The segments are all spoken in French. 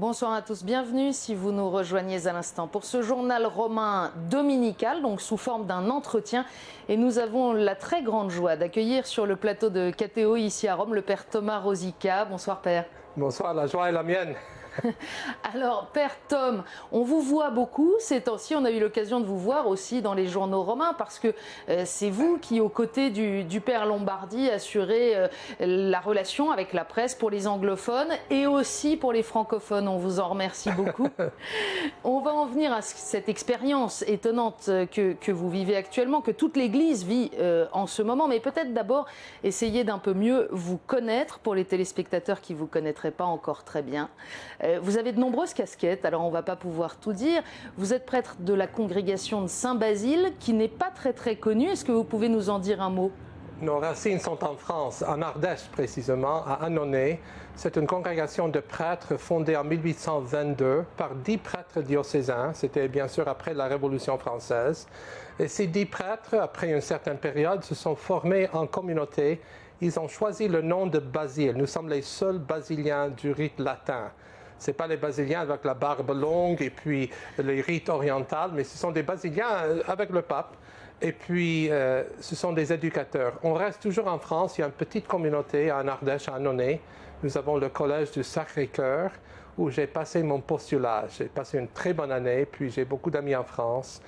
Bonsoir à tous, bienvenue si vous nous rejoignez à l'instant pour ce journal romain dominical, donc sous forme d'un entretien. Et nous avons la très grande joie d'accueillir sur le plateau de KTO ici à Rome le père Thomas Rosica. Bonsoir père. Bonsoir, la joie est la mienne. Alors, Père Tom, on vous voit beaucoup ces temps-ci. On a eu l'occasion de vous voir aussi dans les journaux romains parce que c'est vous qui, aux côtés du Père Lombardi, assurez la relation avec la presse pour les anglophones et aussi pour les francophones. On vous en remercie beaucoup. On va en venir à cette expérience étonnante que vous vivez actuellement, que toute l'Église vit en ce moment. Mais peut-être d'abord essayer d'un peu mieux vous connaître pour les téléspectateurs qui ne vous connaîtraient pas encore très bien. Vous avez de nombreuses casquettes, alors on ne va pas pouvoir tout dire. Vous êtes prêtre de la congrégation de Saint-Basile, qui n'est pas très connue. Est-ce que vous pouvez nous en dire un mot ? Nos racines sont en France, en Ardèche précisément, à Annonay. C'est une congrégation de prêtres fondée en 1822 par 10 prêtres diocésains. C'était bien sûr après la Révolution française. Et ces 10 prêtres, après une certaine période, se sont formés en communauté. Ils ont choisi le nom de Basile. Nous sommes les seuls basiliens du rite latin. Ce n'est pas les basiliens avec la barbe longue et puis les rites orientaux, mais ce sont des basiliens avec le pape. Et puis, ce sont des éducateurs. On reste toujours en France. Il y a une petite communauté en Ardèche, à Annonay. Nous avons le collège du Sacré-Cœur, où j'ai passé mon postulat. J'ai passé une très bonne année, puis j'ai beaucoup d'amis en France.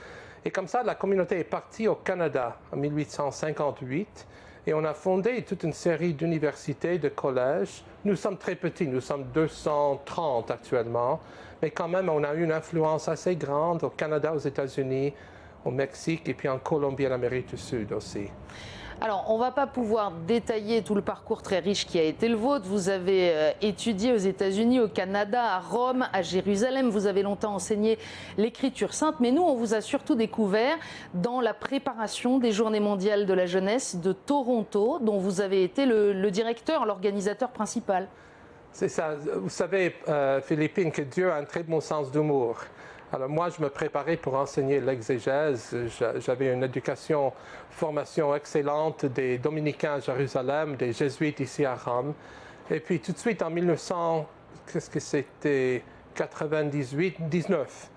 Et comme ça, la communauté est partie au Canada en 1858. Et on a fondé toute une série d'universités, de collèges. Nous sommes très petits, nous sommes 230 actuellement. Mais quand même, on a eu une influence assez grande au Canada, aux États-Unis, au Mexique et puis en Colombie et en Amérique du Sud aussi. Alors, on ne va pas pouvoir détailler tout le parcours très riche qui a été le vôtre. Vous avez étudié aux États-Unis, au Canada, à Rome, à Jérusalem. Vous avez longtemps enseigné l'Écriture sainte. Mais nous, on vous a surtout découvert dans la préparation des Journées mondiales de la jeunesse de Toronto, dont vous avez été le directeur, l'organisateur principal. C'est ça. Vous savez, Philippine, que Dieu a un très bon sens d'humour. Alors moi, je me préparais pour enseigner l'exégèse. J'avais une formation excellente des dominicains à Jérusalem, des jésuites ici à Rome. Et puis tout de suite en 1919,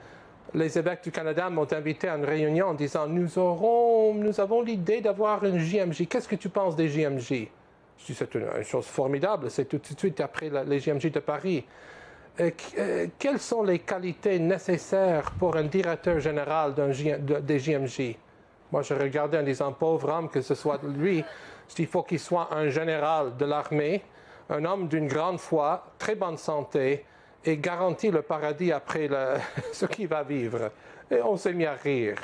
les évêques du Canada m'ont invité à une réunion en disant nous avons l'idée d'avoir une JMJ. Qu'est-ce que tu penses des JMJ? Je dis c'est une chose formidable, c'est tout de suite après les JMJ de Paris. Quelles sont les qualités nécessaires pour un directeur général des JMJ? Moi, je regardais en disant, pauvre homme, que ce soit lui, il faut qu'il soit un général de l'armée, un homme d'une grande foi, très bonne santé, et garantit le paradis après ce qu'il va vivre. Et on s'est mis à rire.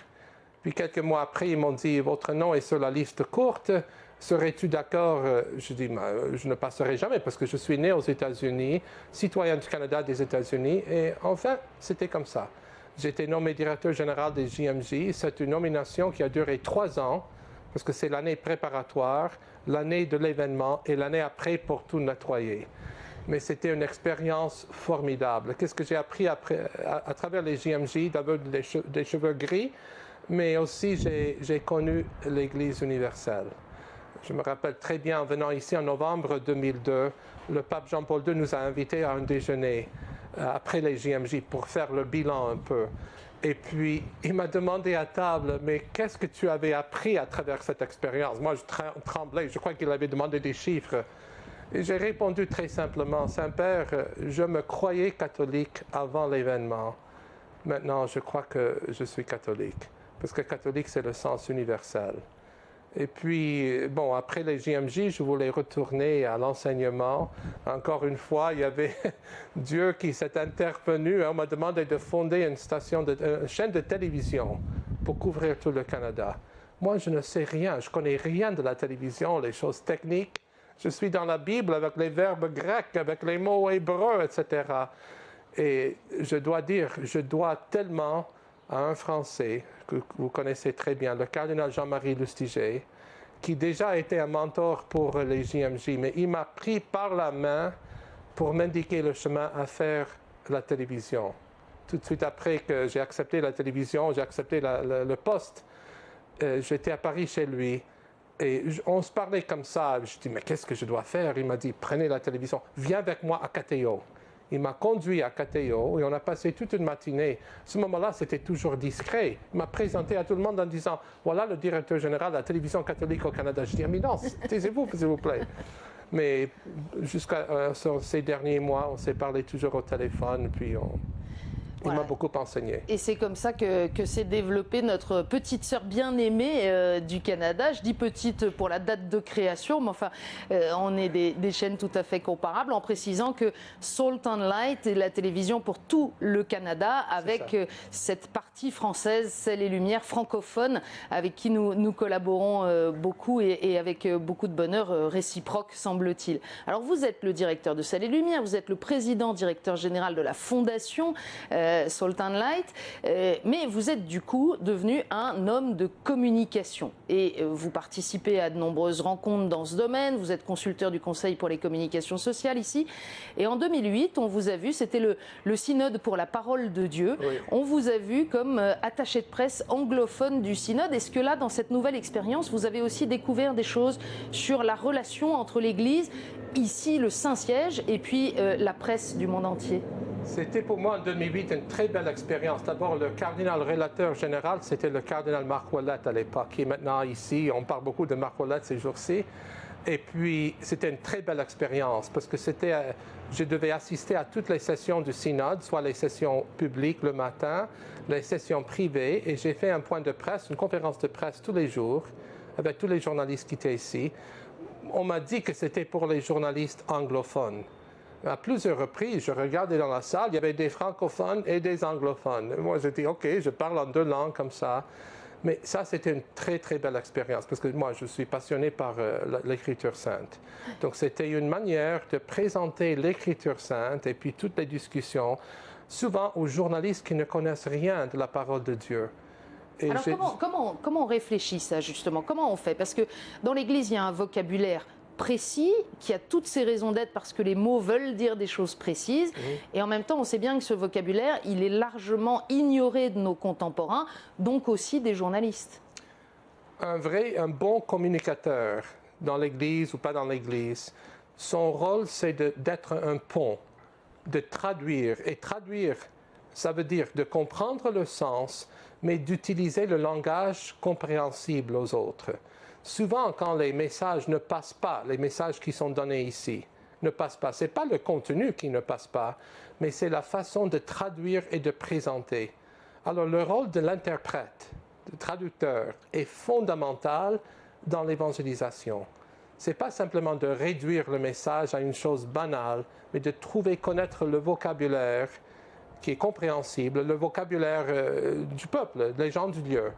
Puis quelques mois après, ils m'ont dit, votre nom est sur la liste courte. Serais-tu d'accord? Je dis, je ne passerai jamais parce que je suis né aux États-Unis, citoyen du Canada, des États-Unis. Et enfin, c'était comme ça. J'ai été nommé directeur général des JMJ. C'est une nomination qui a duré 3 ans parce que c'est l'année préparatoire, l'année de l'événement et l'année après pour tout nettoyer. Mais c'était une expérience formidable. Qu'est-ce que j'ai appris à travers les JMJ? D'abord des cheveux gris, mais aussi j'ai connu l'Église universelle. Je me rappelle très bien, en venant ici en novembre 2002, le pape Jean-Paul II nous a invités à un déjeuner après les JMJ pour faire le bilan un peu. Et puis, il m'a demandé à table, mais qu'est-ce que tu avais appris à travers cette expérience? Moi, je tremblais, je crois qu'il avait demandé des chiffres. Et j'ai répondu très simplement, Saint-Père, je me croyais catholique avant l'événement. Maintenant, je crois que je suis catholique, parce que catholique, c'est le sens universel. Et puis, bon, après les JMJ, je voulais retourner à l'enseignement. Encore une fois, il y avait Dieu qui s'est intervenu. On m'a demandé de fonder une chaîne de télévision pour couvrir tout le Canada. Moi, je ne sais rien. Je connais rien de la télévision, les choses techniques. Je suis dans la Bible avec les verbes grecs, avec les mots hébreux, etc. Et je dois dire, je dois tellement à un Français que vous connaissez très bien, le cardinal Jean-Marie Lustiger, qui déjà était un mentor pour les JMJ, mais il m'a pris par la main pour m'indiquer le chemin à faire la télévision. Tout de suite après que j'ai accepté la télévision, j'ai accepté le poste, j'étais à Paris chez lui, et on se parlait comme ça. Je dis, mais qu'est-ce que je dois faire? Il m'a dit, prenez la télévision, viens avec moi à KTO. Il m'a conduit à KTO et on a passé toute une matinée. À ce moment-là, c'était toujours discret. Il m'a présenté à tout le monde en disant « Voilà le directeur général de la télévision catholique au Canada. » Je dis « Ah, mais non, taisez-vous, s'il vous plaît. » Mais jusqu'à ces derniers mois, on s'est parlé toujours au téléphone, puis il m'a beaucoup enseigné. Et c'est comme ça que s'est développée notre petite sœur bien-aimée du Canada. Je dis petite pour la date de création, mais enfin, on est des chaînes tout à fait comparables, en précisant que Salt and Light est la télévision pour tout le Canada, avec cette partie française, Sel et Lumière francophone, avec qui nous collaborons beaucoup et avec beaucoup de bonheur réciproque, semble-t-il. Alors, vous êtes le directeur de Sel et Lumière, vous êtes le président, directeur général de la Fondation Salt and Light, mais vous êtes du coup devenu un homme de communication et vous participez à de nombreuses rencontres dans ce domaine, vous êtes consulteur du Conseil pour les communications sociales ici, et en 2008 on vous a vu, c'était le synode pour la parole de Dieu, oui. On vous a vu comme attaché de presse anglophone du synode. Est-ce que là, dans cette nouvelle expérience, vous avez aussi découvert des choses sur la relation entre l'Église, ici le Saint-Siège, et puis la presse du monde entier? C'était pour moi en 2008 une très belle expérience. D'abord, le cardinal relateur général, c'était le cardinal Marc Ouellette à l'époque, qui est maintenant ici. On parle beaucoup de Marc Ouellette ces jours-ci. Et puis, c'était une très belle expérience parce que je devais assister à toutes les sessions du synode, soit les sessions publiques le matin, les sessions privées. Et j'ai fait un point de presse, une conférence de presse tous les jours avec tous les journalistes qui étaient ici. On m'a dit que c'était pour les journalistes anglophones. À plusieurs reprises, je regardais dans la salle, il y avait des francophones et des anglophones. Moi, j'ai dit, OK, je parle en deux langues comme ça. Mais ça, c'était une très, très belle expérience parce que moi, je suis passionné par l'Écriture sainte. Donc, c'était une manière de présenter l'Écriture sainte et puis toutes les discussions, souvent aux journalistes qui ne connaissent rien de la parole de Dieu. Et alors, comment on réfléchit ça, justement? Comment on fait? Parce que dans l'Église, il y a un vocabulaire précis, qui a toutes ses raisons d'être parce que les mots veulent dire des choses précises. Et en même temps, on sait bien que ce vocabulaire, il est largement ignoré de nos contemporains, donc aussi des journalistes. Un bon communicateur dans l'Église ou pas dans l'Église, son rôle, c'est d'être un pont, de traduire. Et traduire, ça veut dire de comprendre le sens, mais d'utiliser le langage compréhensible aux autres. Souvent, quand les messages ne passent pas, les messages qui sont donnés ici ne passent pas, ce n'est pas le contenu qui ne passe pas, mais c'est la façon de traduire et de présenter. Alors, le rôle de l'interprète, du traducteur, est fondamental dans l'évangélisation. Ce n'est pas simplement de réduire le message à une chose banale, mais de connaître le vocabulaire qui est compréhensible, le vocabulaire du peuple, des gens du lieu.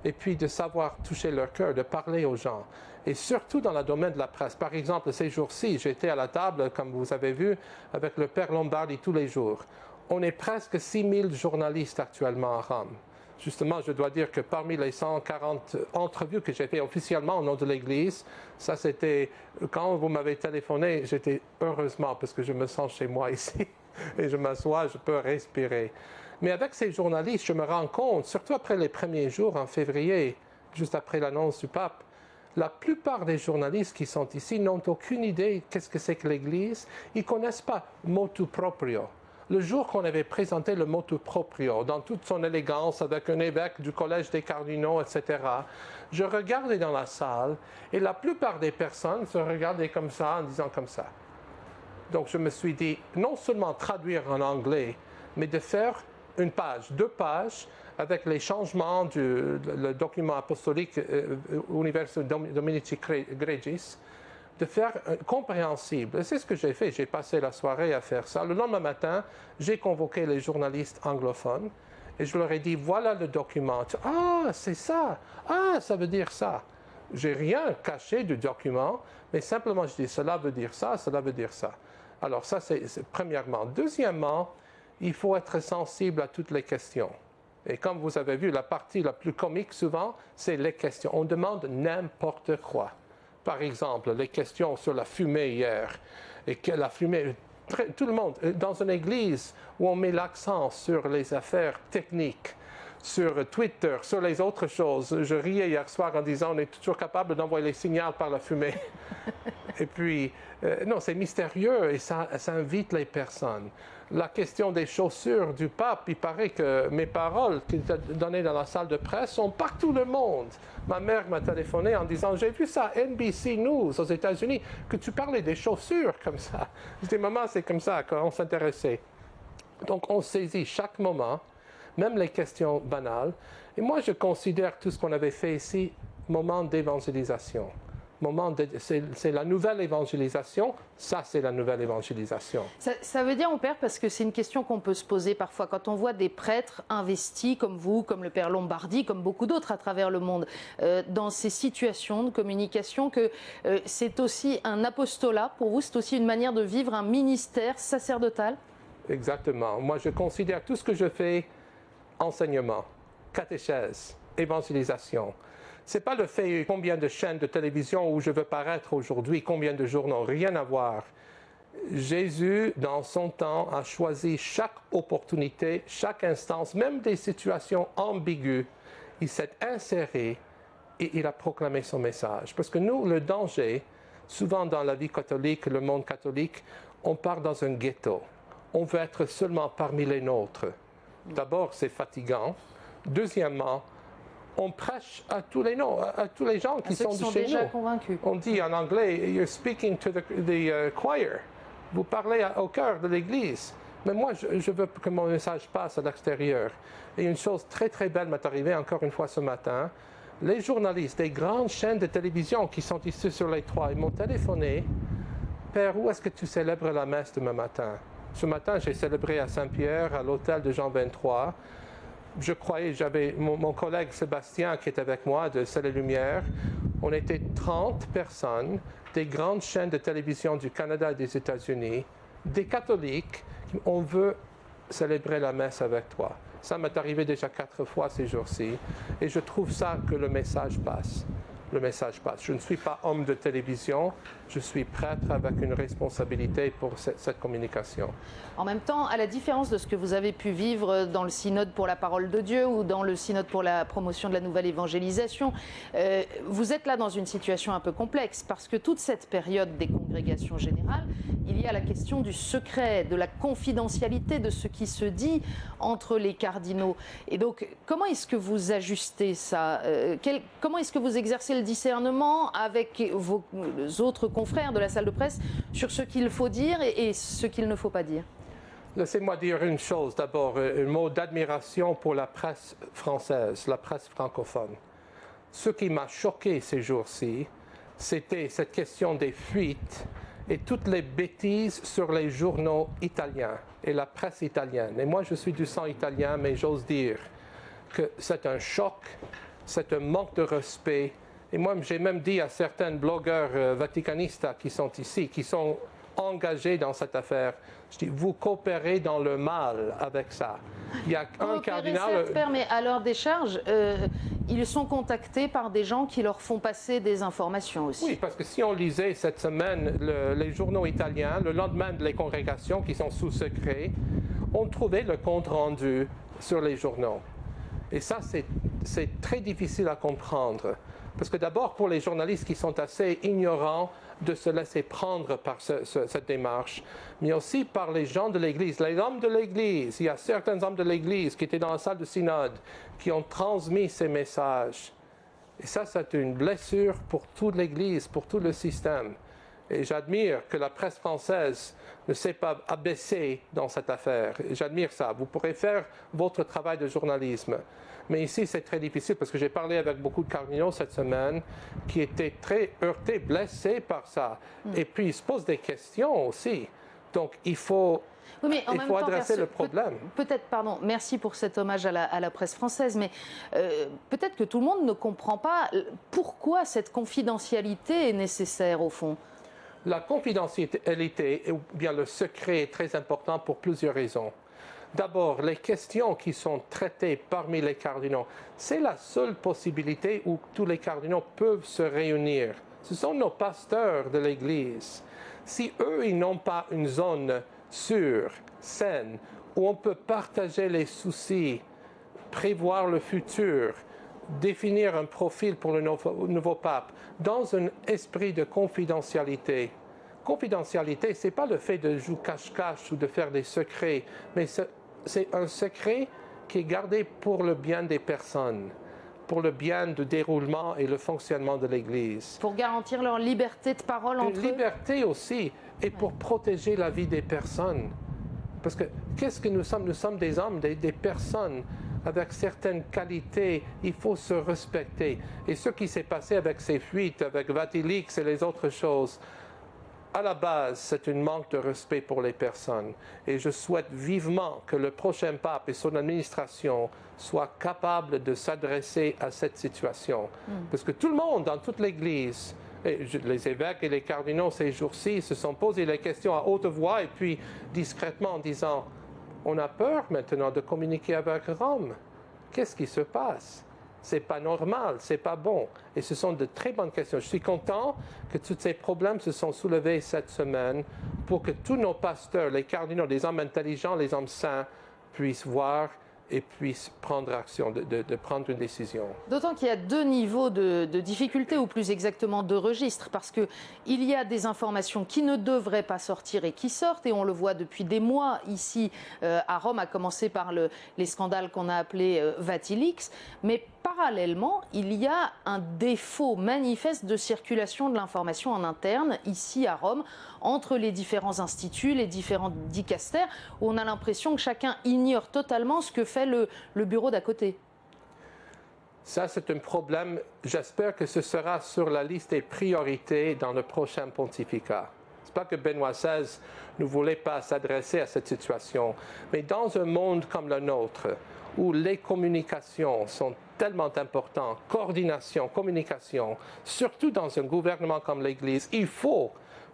Et puis de savoir toucher leur cœur, de parler aux gens. Et surtout dans le domaine de la presse. Par exemple, ces jours-ci, j'étais à la table, comme vous avez vu, avec le Père Lombardi tous les jours. On est presque 6000 journalistes actuellement à Rome. Justement, je dois dire que parmi les 140 entrevues que j'ai fait officiellement au nom de l'Église, ça c'était, quand vous m'avez téléphoné, j'étais heureusement, parce que je me sens chez moi ici, et je m'assois, je peux respirer. Mais avec ces journalistes, je me rends compte, surtout après les premiers jours en février, juste après l'annonce du pape, la plupart des journalistes qui sont ici n'ont aucune idée qu'est-ce que c'est que l'Église. Ils ne connaissent pas motu proprio. Le jour qu'on avait présenté le motu proprio, dans toute son élégance, avec un évêque du Collège des cardinaux, etc., je regardais dans la salle et la plupart des personnes se regardaient comme ça, en disant comme ça. Donc je me suis dit, non seulement traduire en anglais, mais de faire une page, 2 pages, avec les changements du document apostolique Universo Dominici Gregis, de faire compréhensible. Et c'est ce que j'ai fait. J'ai passé la soirée à faire ça. Le lendemain matin, j'ai convoqué les journalistes anglophones et je leur ai dit, voilà le document. Ah, c'est ça. Ah, ça veut dire ça. J'ai rien caché du document, mais simplement je dis, cela veut dire ça, cela veut dire ça. Alors ça, c'est premièrement. Deuxièmement, il faut être sensible à toutes les questions. Et comme vous avez vu, la partie la plus comique souvent, c'est les questions. On demande n'importe quoi. Par exemple, les questions sur la fumée hier. Et que la fumée, tout le monde, dans une église où on met l'accent sur les affaires techniques, sur Twitter, sur les autres choses. Je riais hier soir en disant on est toujours capable d'envoyer les signaux par la fumée. Et puis, non, c'est mystérieux et ça invite les personnes. La question des chaussures du pape, il paraît que mes paroles qu'il a données dans la salle de presse sont partout le monde. Ma mère m'a téléphoné en disant, j'ai vu ça à NBC News aux États-Unis, que tu parlais des chaussures comme ça. Je dis, maman, c'est comme ça qu'on s'intéressait. Donc, on saisit chaque moment, même les questions banales. Et moi, je considère tout ce qu'on avait fait ici, moment d'évangélisation. C'est la nouvelle évangélisation, ça c'est la nouvelle évangélisation. Ça veut dire, mon père, parce que c'est une question qu'on peut se poser parfois, quand on voit des prêtres investis comme vous, comme le père Lombardi, comme beaucoup d'autres à travers le monde, dans ces situations de communication, que c'est aussi un apostolat pour vous, c'est aussi une manière de vivre un ministère sacerdotal? Exactement. Moi je considère tout ce que je fais, enseignement, catéchèse, évangélisation. Ce n'est pas le fait combien de chaînes de télévision où je veux paraître aujourd'hui, combien de journaux, rien à voir. Jésus, dans son temps, a choisi chaque opportunité, chaque instance, même des situations ambiguës. Il s'est inséré et il a proclamé son message. Parce que nous, le danger, souvent dans la vie catholique, le monde catholique, on part dans un ghetto. On veut être seulement parmi les nôtres. D'abord, c'est fatigant. Deuxièmement, on prêche à tous les gens qui sont de chez déjà nous. Convaincus. On dit en anglais, you're speaking to the choir. Vous parlez au cœur de l'Église. Mais moi, je veux que mon message passe à l'extérieur. Et une chose très très belle m'est arrivée encore une fois ce matin. Les journalistes des grandes chaînes de télévision qui sont ici sur les toits, ils m'ont téléphoné. Père, où est-ce que tu célèbres la messe demain matin? Ce matin, j'ai célébré à Saint-Pierre, à l'hôtel de Jean 23. Je croyais, j'avais mon collègue Sébastien qui est avec moi de C'est les Lumières. On était 30 personnes, des grandes chaînes de télévision du Canada et des États-Unis, des catholiques. On veut célébrer la messe avec toi. Ça m'est arrivé déjà 4 fois ces jours-ci. Et je trouve ça que le message passe. Le message passe. Je ne suis pas homme de télévision, je suis prêtre avec une responsabilité pour cette communication. En même temps, à la différence de ce que vous avez pu vivre dans le synode pour la parole de Dieu ou dans le synode pour la promotion de la nouvelle évangélisation, vous êtes là dans une situation un peu complexe parce que toute cette période des congrégations générales, il y a la question du secret, de la confidentialité de ce qui se dit entre les cardinaux. Et donc, comment est-ce que vous ajustez ça? Comment est-ce que vous exercez le discernement avec vos autres confrères de la salle de presse sur ce qu'il faut dire et ce qu'il ne faut pas dire? Laissez-moi dire une chose d'abord, un mot d'admiration pour la presse française, la presse francophone. Ce qui m'a choqué ces jours-ci, c'était cette question des fuites et toutes les bêtises sur les journaux italiens et la presse italienne. Et moi, je suis du sang italien, mais j'ose dire que c'est un choc, c'est un manque de respect. Et moi, j'ai même dit à certains blogueurs vaticanistes qui sont ici, qui sont engagés dans cette affaire, je dis, vous coopérez dans le mal avec ça. Il y a un cardinal... Certes, mais à leur décharge, ils sont contactés par des gens qui leur font passer des informations aussi. Oui, parce que si on lisait cette semaine les journaux italiens, le lendemain des congrégations qui sont sous secret, on trouvait le compte rendu sur les journaux. Et ça, c'est très difficile à comprendre. Parce que d'abord, pour les journalistes qui sont assez ignorants de se laisser prendre par cette démarche, mais aussi par les gens de l'Église, les hommes de l'Église. Il y a certains hommes de l'Église qui étaient dans la salle de synode, qui ont transmis ces messages. Et ça, c'est une blessure pour toute l'Église, pour tout le système. Et j'admire que la presse française ne s'est pas abaissée dans cette affaire. J'admire ça. Vous pourrez faire votre travail de journalisme. Mais ici, c'est très difficile parce que j'ai parlé avec beaucoup de cardinaux cette semaine qui étaient très heurtés, blessés par ça. Et puis, ils se posent des questions aussi. Donc, il faut... Oui, il faut adresser le problème. Peut-être, pardon, merci pour cet hommage à la presse française, mais peut-être que tout le monde ne comprend pas pourquoi cette confidentialité est nécessaire au fond. La confidentialité, ou bien le secret, est très important pour plusieurs raisons. D'abord, les questions qui sont traitées parmi les cardinaux, c'est la seule possibilité où tous les cardinaux peuvent se réunir. Ce sont nos pasteurs de l'Église. Si eux, ils n'ont pas une zone sûre, saine, où on peut partager les soucis prévoir le futur, définir un profil pour le nouveau pape dans un esprit de confidentialité. Confidentialité, ce n'est pas le fait de jouer cache-cache ou de faire des secrets, mais c'est un secret qui est gardé pour le bien des personnes, pour le bien du déroulement et le fonctionnement de l'Église. Pour garantir leur liberté de parole entre eux. Une liberté aussi, et pour protéger la vie des personnes. Parce que qu'est-ce que nous sommes? Nous sommes des hommes, des personnes avec certaines qualités. Il faut se respecter. Et ce qui s'est passé avec ces fuites, avec Vatilix et les autres choses, à la base, c'est un manque de respect pour les personnes. Et je souhaite vivement que le prochain pape et son administration soient capables de s'adresser à cette situation. Parce que tout le monde, dans toute l'Église, les évêques et les cardinaux ces jours-ci se sont posés les questions à haute voix et puis discrètement en disant « On a peur maintenant de communiquer avec Rome. Qu'est-ce qui se passe ? C'est pas normal, c'est pas bon. » Et ce sont de très bonnes questions. Je suis content que tous ces problèmes se sont soulevés cette semaine pour que tous nos pasteurs, les cardinaux, les hommes intelligents, les hommes saints, puissent voir et puissent prendre action, de prendre une décision. D'autant qu'il y a deux niveaux de difficulté, ou plus exactement deux registres, parce qu'il y a des informations qui ne devraient pas sortir et qui sortent, et on le voit depuis des mois ici à Rome, à commencer par les scandales qu'on a appelés Vatilix, mais parallèlement, il y a un défaut manifeste de circulation de l'information en interne, ici à Rome, entre les différents instituts, les différents dicastères, où on a l'impression que chacun ignore totalement ce que fait le bureau d'à côté. Ça, c'est un problème. J'espère que ce sera sur la liste des priorités dans le prochain pontificat. Ce n'est pas que Benoît XVI ne voulait pas s'adresser à cette situation, mais dans un monde comme le nôtre, où les communications sont tellement importantes, coordination, communication, surtout dans un gouvernement comme l'Église, il faut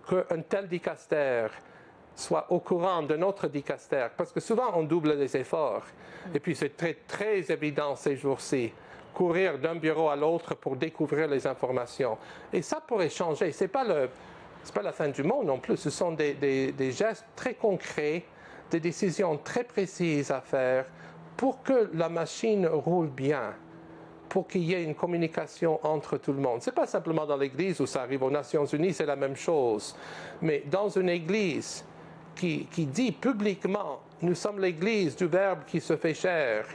qu'un tel dicaster soit au courant de notre dicaster, parce que souvent on double les efforts. Et puis c'est très, très évident ces jours-ci, courir d'un bureau à l'autre pour découvrir les informations. Et ça pourrait changer. C'est pas la fin du monde non plus, ce sont des gestes très concrets, des décisions très précises à faire pour que la machine roule bien, pour qu'il y ait une communication entre tout le monde. Ce n'est pas simplement dans l'Église où ça arrive aux Nations Unies, c'est la même chose. Mais dans une Église qui dit publiquement « Nous sommes l'Église du Verbe qui se fait chair »,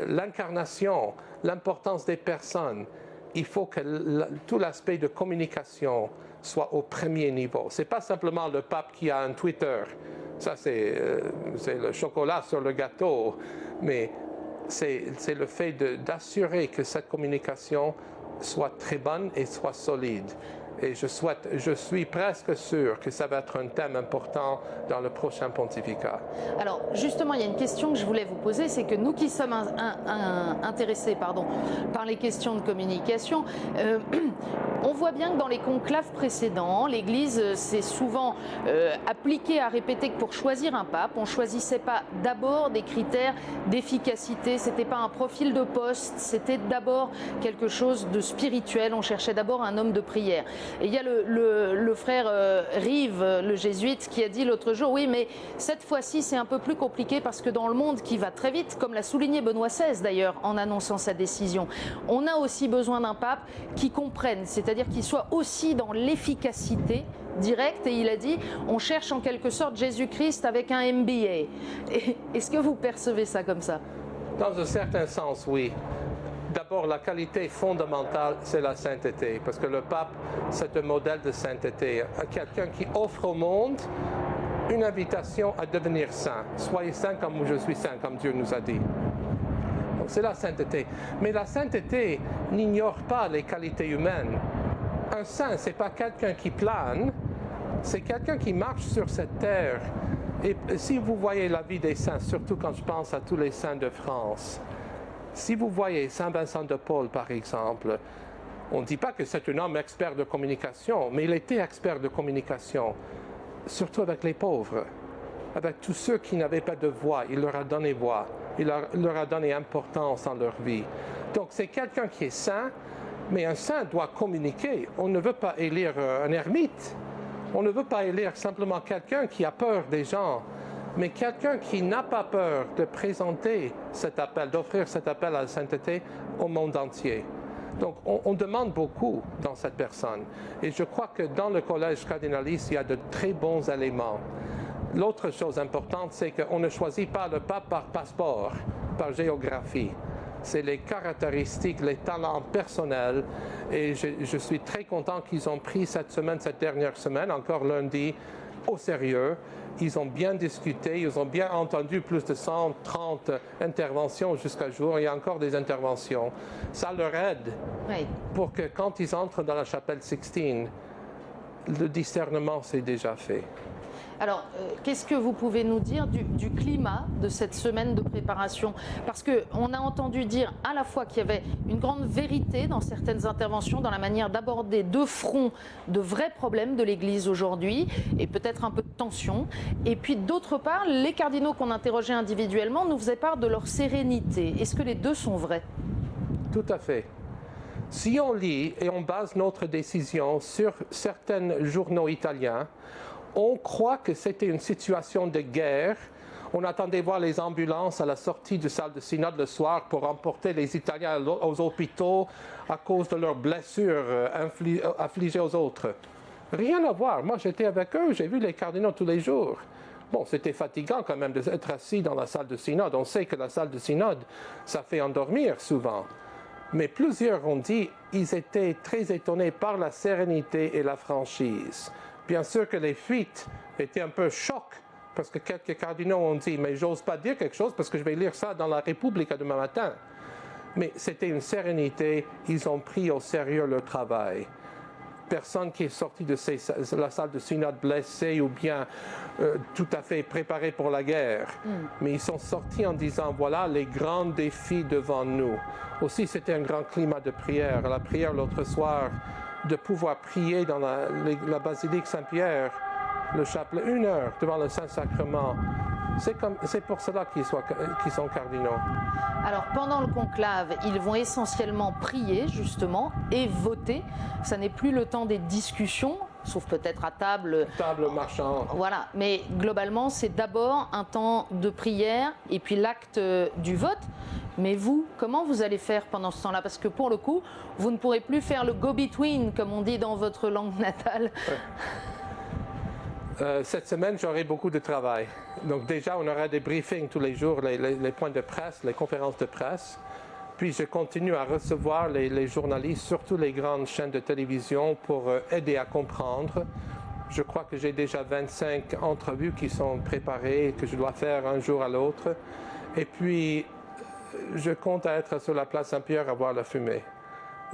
l'incarnation, l'importance des personnes, il faut que tout l'aspect de communication soit au premier niveau. Ce n'est pas simplement le pape qui a un Twitter. Ça, c'est le chocolat sur le gâteau. Mais c'est le fait d'assurer que cette communication soit très bonne et soit solide. Et je suis presque sûr que ça va être un thème important dans le prochain pontificat. Alors justement, il y a une question que je voulais vous poser, c'est que nous qui sommes intéressés par les questions de communication, on voit bien que dans les conclaves précédents, l'Église s'est souvent appliquée à répéter que pour choisir un pape, on ne choisissait pas d'abord des critères d'efficacité, ce n'était pas un profil de poste, c'était d'abord quelque chose de spirituel, on cherchait d'abord un homme de prière. Et il y a le frère Rive, le jésuite, qui a dit l'autre jour, oui, mais cette fois-ci, c'est un peu plus compliqué parce que dans le monde qui va très vite, comme l'a souligné Benoît XVI d'ailleurs en annonçant sa décision, on a aussi besoin d'un pape qui comprenne, c'est-à-dire qui soit aussi dans l'efficacité directe. Et il a dit, on cherche en quelque sorte Jésus-Christ avec un MBA. Est-ce que vous percevez ça comme ça? Dans un certain sens, oui. D'abord, la qualité fondamentale, c'est la sainteté, parce que le pape, c'est un modèle de sainteté. Quelqu'un qui offre au monde une invitation à devenir saint. Soyez saints comme je suis saint, comme Dieu nous a dit. Donc, c'est la sainteté. Mais la sainteté n'ignore pas les qualités humaines. Un saint, ce n'est pas quelqu'un qui plane, c'est quelqu'un qui marche sur cette terre. Et si vous voyez la vie des saints, surtout quand je pense à tous les saints de France, si vous voyez Saint Vincent de Paul, par exemple, on ne dit pas que c'est un homme expert de communication, mais il était expert de communication, surtout avec les pauvres, avec tous ceux qui n'avaient pas de voix. Il leur a donné voix, il leur a donné importance dans leur vie. Donc c'est quelqu'un qui est saint, mais un saint doit communiquer. On ne veut pas élire un ermite, on ne veut pas élire simplement quelqu'un qui a peur des gens, Mais quelqu'un qui n'a pas peur de présenter cet appel, d'offrir cet appel à la sainteté au monde entier. Donc, on demande beaucoup dans cette personne. Et je crois que dans le collège cardinaliste, il y a de très bons éléments. L'autre chose importante, c'est qu'on ne choisit pas le pape par passeport, par géographie. C'est les caractéristiques, les talents personnels. Et je suis très content qu'ils ont pris cette dernière semaine, encore lundi, au sérieux. Ils ont bien discuté, ils ont bien entendu plus de 130 interventions jusqu'à jour. Il y a encore des interventions. Ça leur aide pour que quand ils entrent dans la chapelle Sixtine, le discernement s'est déjà fait. Alors, qu'est-ce que vous pouvez nous dire du climat de cette semaine de préparation? Parce qu'on a entendu dire à la fois qu'il y avait une grande vérité dans certaines interventions, dans la manière d'aborder de front de vrais problèmes de l'Église aujourd'hui, et peut-être un peu de tension. Et puis d'autre part, les cardinaux qu'on interrogeait individuellement nous faisaient part de leur sérénité. Est-ce que les deux sont vrais? Tout à fait. Si on lit et on base notre décision sur certains journaux italiens, on croit que c'était une situation de guerre. On attendait voir les ambulances à la sortie de salle de synode le soir pour emporter les Italiens aux hôpitaux à cause de leurs blessures affligées aux autres. Rien à voir. Moi, j'étais avec eux, j'ai vu les cardinaux tous les jours. Bon, c'était fatigant quand même d'être assis dans la salle de synode. On sait que la salle de synode, ça fait endormir souvent. Mais plusieurs ont dit qu'ils étaient très étonnés par la sérénité et la franchise. Bien sûr que les fuites étaient un peu choc, parce que quelques cardinaux ont dit « mais j'ose pas dire quelque chose parce que je vais lire ça dans la République demain matin ». Mais c'était une sérénité, ils ont pris au sérieux leur travail. Personne qui est sorti de la salle de synode blessé ou bien tout à fait préparé pour la guerre. Mais ils sont sortis en disant « voilà les grands défis devant nous ». Aussi, c'était un grand climat de prière. La prière l'autre soir, de pouvoir prier dans la basilique Saint-Pierre, le chapelet, 1 heure devant le Saint-Sacrement. C'est pour cela qu'ils sont cardinaux. Alors, pendant le conclave, ils vont essentiellement prier, justement, et voter. Ça n'est plus le temps des discussions, sauf peut-être à table. Table marchande. Voilà, mais globalement, c'est d'abord un temps de prière et puis l'acte du vote. Mais vous, comment vous allez faire pendant ce temps-là? Parce que pour le coup, vous ne pourrez plus faire le go-between, comme on dit dans votre langue natale. Cette semaine, j'aurai beaucoup de travail. Donc déjà, on aura des briefings tous les jours, les points de presse, les conférences de presse. Puis je continue à recevoir les journalistes, surtout les grandes chaînes de télévision, pour aider à comprendre. Je crois que j'ai déjà 25 entrevues qui sont préparées, que je dois faire un jour à l'autre. Et puis, je compte être sur la place Saint-Pierre à voir la fumée.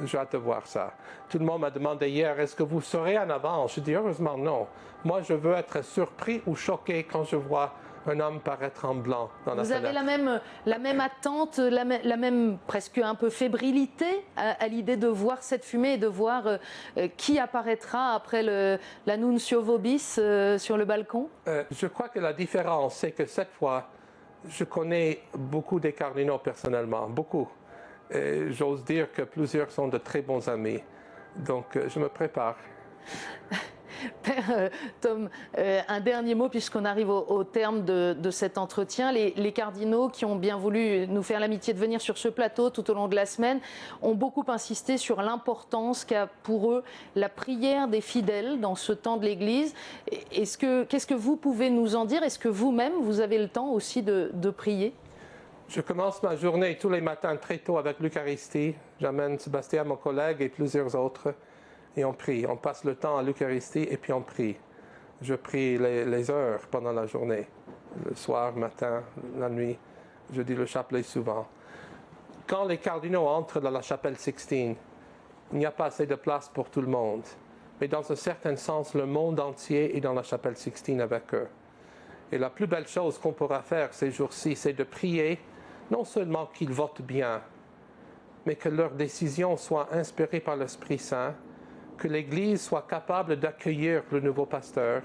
J'ai hâte de voir ça. Tout le monde m'a demandé hier, est-ce que vous serez en avance? Je dis heureusement non. Moi, je veux être surpris ou choqué quand je vois un homme paraître en blanc dans la fenêtre. Vous avez la même attente, la même presque un peu fébrilité à l'idée de voir cette fumée et de voir qui apparaîtra après l'annuncio vobis sur le balcon? Je crois que la différence, c'est que cette fois, je connais beaucoup des cardinaux personnellement, beaucoup. J'ose dire que plusieurs sont de très bons amis. Donc, je me prépare. Père Tom, un dernier mot puisqu'on arrive au terme de cet entretien. Les cardinaux qui ont bien voulu nous faire l'amitié de venir sur ce plateau tout au long de la semaine ont beaucoup insisté sur l'importance qu'a pour eux la prière des fidèles dans ce temps de l'Église. Qu'est-ce que vous pouvez nous en dire? Est-ce que vous-même, vous avez le temps aussi de prier? Je commence ma journée tous les matins très tôt avec l'Eucharistie. J'amène Sébastien, mon collègue, et plusieurs autres. Et on prie. On passe le temps à l'Eucharistie et puis on prie. Je prie les heures pendant la journée. Le soir, matin, la nuit. Je dis le chapelet souvent. Quand les cardinaux entrent dans la chapelle Sixtine, il n'y a pas assez de place pour tout le monde. Mais dans un certain sens, le monde entier est dans la chapelle Sixtine avec eux. Et la plus belle chose qu'on pourra faire ces jours-ci, c'est de prier, non seulement qu'ils votent bien, mais que leurs décisions soient inspirées par l'Esprit Saint, que l'Église soit capable d'accueillir le nouveau pasteur,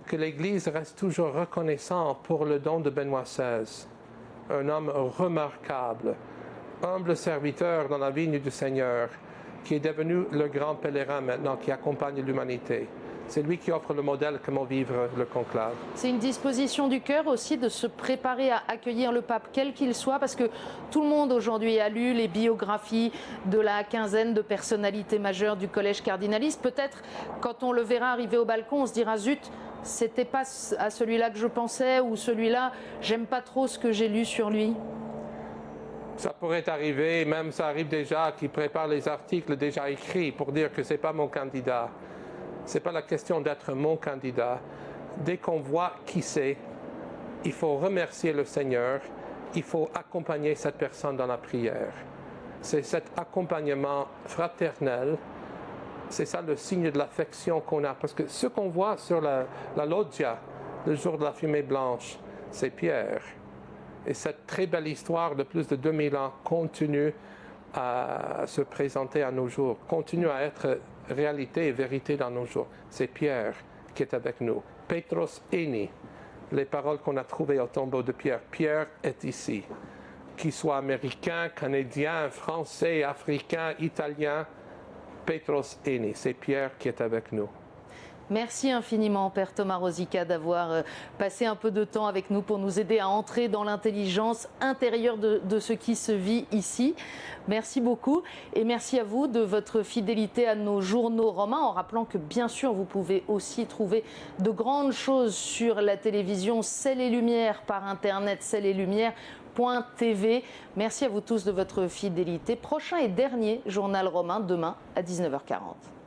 que l'Église reste toujours reconnaissante pour le don de Benoît XVI, un homme remarquable, humble serviteur dans la vigne du Seigneur, qui est devenu le grand pèlerin maintenant qui accompagne l'humanité. C'est lui qui offre le modèle comment vivre le conclave. C'est une disposition du cœur aussi de se préparer à accueillir le pape, quel qu'il soit, parce que tout le monde aujourd'hui a lu les biographies de la quinzaine de personnalités majeures du collège cardinaliste. Peut-être quand on le verra arriver au balcon, on se dira zut, c'était pas à celui-là que je pensais, ou celui-là, j'aime pas trop ce que j'ai lu sur lui. Ça pourrait arriver, même ça arrive déjà, qui prépare les articles déjà écrits pour dire que c'est pas mon candidat. C'est pas la question d'être mon candidat. Dès qu'on voit qui c'est, il faut remercier le Seigneur, il faut accompagner cette personne dans la prière. C'est cet accompagnement fraternel, c'est ça le signe de l'affection qu'on a. Parce que ce qu'on voit sur la loggia, le jour de la fumée blanche, c'est Pierre. Et cette très belle histoire de plus de 2000 ans continue à se présenter à nos jours, continue à être réalité et vérité dans nos jours. C'est Pierre qui est avec nous. Petros eni, les paroles qu'on a trouvées au tombeau de Pierre. Pierre est ici. Qu'il soit américain, canadien, français, africain, italien, Petros eni, c'est Pierre qui est avec nous. Merci infiniment, Père Thomas Rosica, d'avoir passé un peu de temps avec nous pour nous aider à entrer dans l'intelligence intérieure de ce qui se vit ici. Merci beaucoup et merci à vous de votre fidélité à nos journaux romains, en rappelant que bien sûr vous pouvez aussi trouver de grandes choses sur la télévision Ciel et Lumière par internet, ciel-et-lumière.tv. Merci à vous tous de votre fidélité. Prochain et dernier journal romain demain à 19h40.